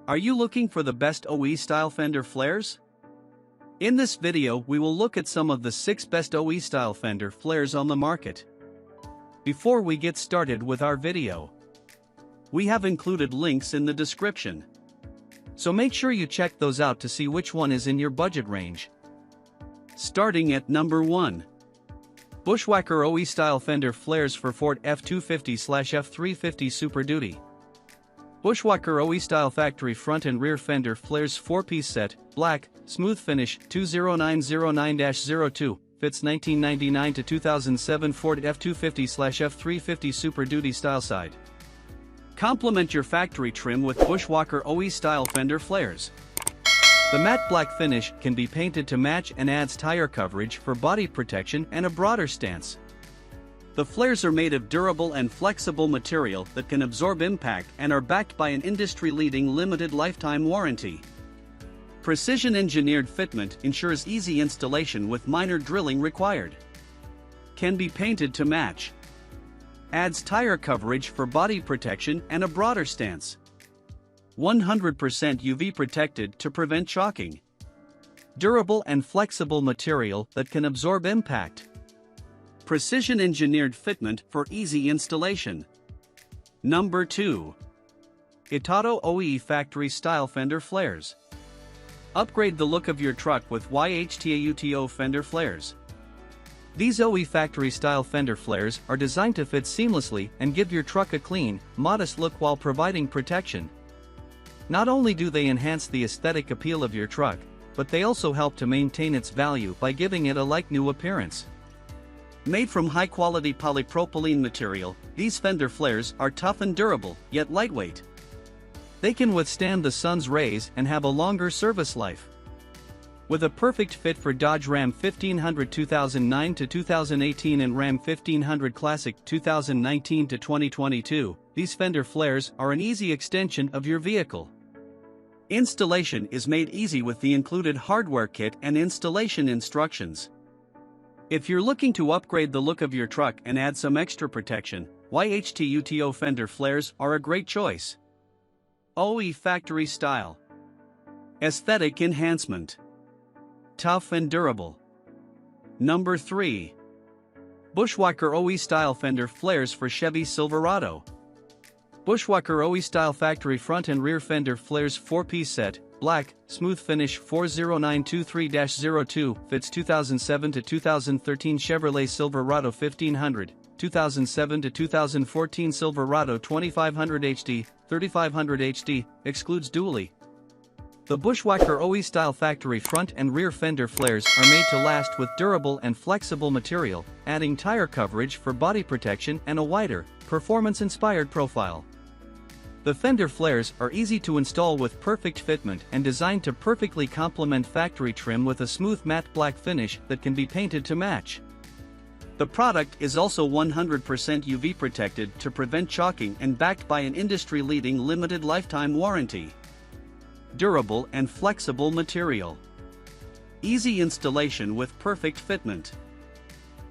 Are you looking for the best OE style fender flares? In this video we will look at some of the 6 best OE style fender flares on the market. Before we get started with our video, we have included links in the description, so make sure you check those out to see which one is in your budget range. Starting at number 1. Bushwacker OE Style Fender Flares for Ford F-250/F-350 Super Duty. Bushwacker OE Style Factory Front and Rear Fender Flares 4-piece set, black, smooth finish, 20909-02, fits 1999 to 2007 Ford F-250/F-350 Super Duty style side. Complement your factory trim with Bushwacker OE Style Fender Flares. The matte black finish can be painted to match and adds tire coverage for body protection and a broader stance. The flares are made of durable and flexible material that can absorb impact and are backed by an industry-leading limited lifetime warranty. Precision-engineered fitment ensures easy installation with minor drilling required. Can be painted to match. Adds tire coverage for body protection and a broader stance. 100% UV protected to prevent shocking. Durable and flexible material that can absorb impact. Precision-engineered fitment for easy installation. Number 2. YHTAUTO OE Factory Style Fender Flares. Upgrade the look of your truck with YHTAUTO Fender Flares. These OE Factory Style Fender Flares are designed to fit seamlessly and give your truck a clean, modest look while providing protection. Not only do they enhance the aesthetic appeal of your truck, but they also help to maintain its value by giving it a like-new appearance. Made from high-quality polypropylene material, these fender flares are tough and durable, yet lightweight. They can withstand the sun's rays and have a longer service life. With a perfect fit for Dodge Ram 1500 2009 to 2018 and Ram 1500 Classic 2019 to 2022, these fender flares are an easy extension of your vehicle. Installation is made easy with the included hardware kit and installation instructions. If you're looking to upgrade the look of your truck and add some extra protection, YHTAUTO fender flares are a great choice. OE Factory Style. Aesthetic enhancement. Tough and durable. Number 3. Bushwacker OE Style Fender Flares for Chevy Silverado. Bushwacker OE Style Factory Front and Rear Fender Flares 4-piece set, black, smooth finish 40923-02, fits 2007 to 2013 Chevrolet Silverado 1500, 2007 to 2014 Silverado 2500 HD, 3500 HD, excludes dually. The Bushwacker OE Style Factory Front and Rear Fender Flares are made to last with durable and flexible material, adding tire coverage for body protection and a wider, performance-inspired profile. The fender flares are easy to install with perfect fitment and designed to perfectly complement factory trim with a smooth matte black finish that can be painted to match. The product is also 100% UV protected to prevent shocking and backed by an industry-leading limited lifetime warranty. Durable and flexible material. Easy installation with perfect fitment.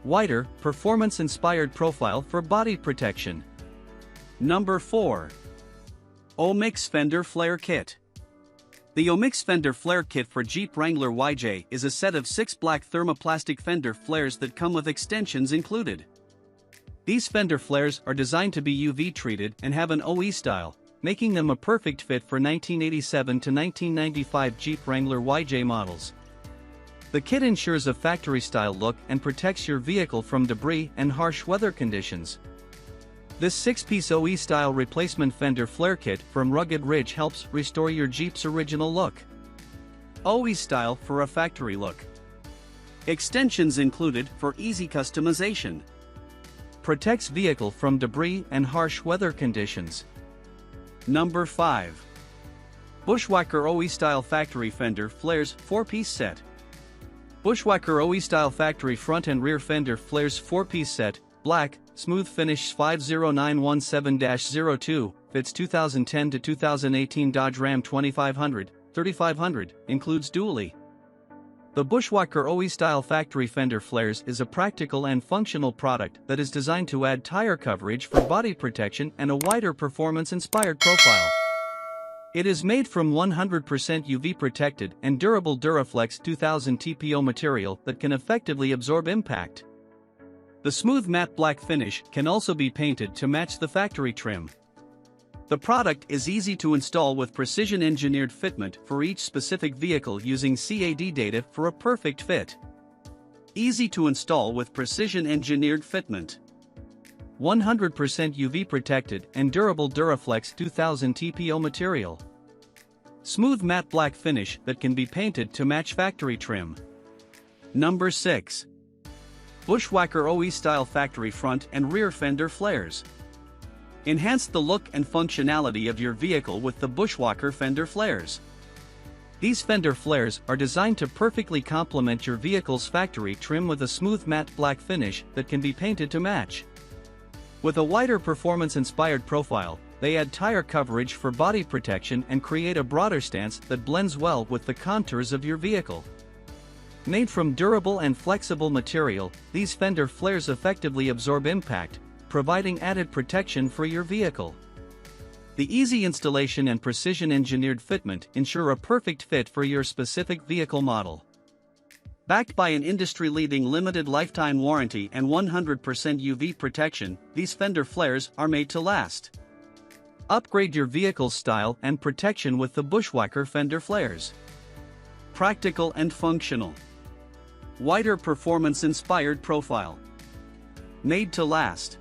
Wider, performance-inspired profile for body protection. Number 4. Omix Fender Flare Kit. The Omix Fender Flare Kit for Jeep Wrangler YJ is a set of 6 black thermoplastic fender flares that come with extensions included. These fender flares are designed to be UV treated and have an OE style, making them a perfect fit for 1987 to 1995 Jeep Wrangler YJ models. The kit ensures a factory-style look and protects your vehicle from debris and harsh weather conditions. This 6-piece OE-style replacement fender flare kit from Rugged Ridge helps restore your Jeep's original look. OE style for a factory look. Extensions included for easy customization. Protects vehicle from debris and harsh weather conditions. Number 5. Bushwacker OE Style Factory Fender Flares 4-piece set. Bushwacker OE Style Factory Front and Rear Fender Flares 4-piece set, black, smooth finish 50917-02, fits 2010 to 2018 Dodge Ram 2500, 3500, includes dually. The Bushwacker OE Style Factory Fender Flares is a practical and functional product that is designed to add tire coverage for body protection and a wider performance-inspired profile. It is made from 100% UV protected and durable Duraflex 2000 TPO material that can effectively absorb impact. The smooth matte black finish can also be painted to match the factory trim. The product is easy to install with precision-engineered fitment for each specific vehicle using CAD data for a perfect fit. Easy to install with precision-engineered fitment. 100% UV protected and durable Duraflex 2000 TPO material. Smooth matte black finish that can be painted to match factory trim. Number 6. Bushwacker OE Style Factory Front and Rear Fender Flares. Enhance the look and functionality of your vehicle with the Bushwacker Fender Flares. These fender flares are designed to perfectly complement your vehicle's factory trim with a smooth matte black finish that can be painted to match. With a wider performance-inspired profile, they add tire coverage for body protection and create a broader stance that blends well with the contours of your vehicle. Made from durable and flexible material, these fender flares effectively absorb impact, providing added protection for your vehicle. The easy installation and precision-engineered fitment ensure a perfect fit for your specific vehicle model. Backed by an industry-leading limited lifetime warranty and 100% UV protection, these fender flares are made to last. Upgrade your vehicle's style and protection with the Bushwacker Fender Flares. Practical and functional. Wider performance-inspired profile. Made to last.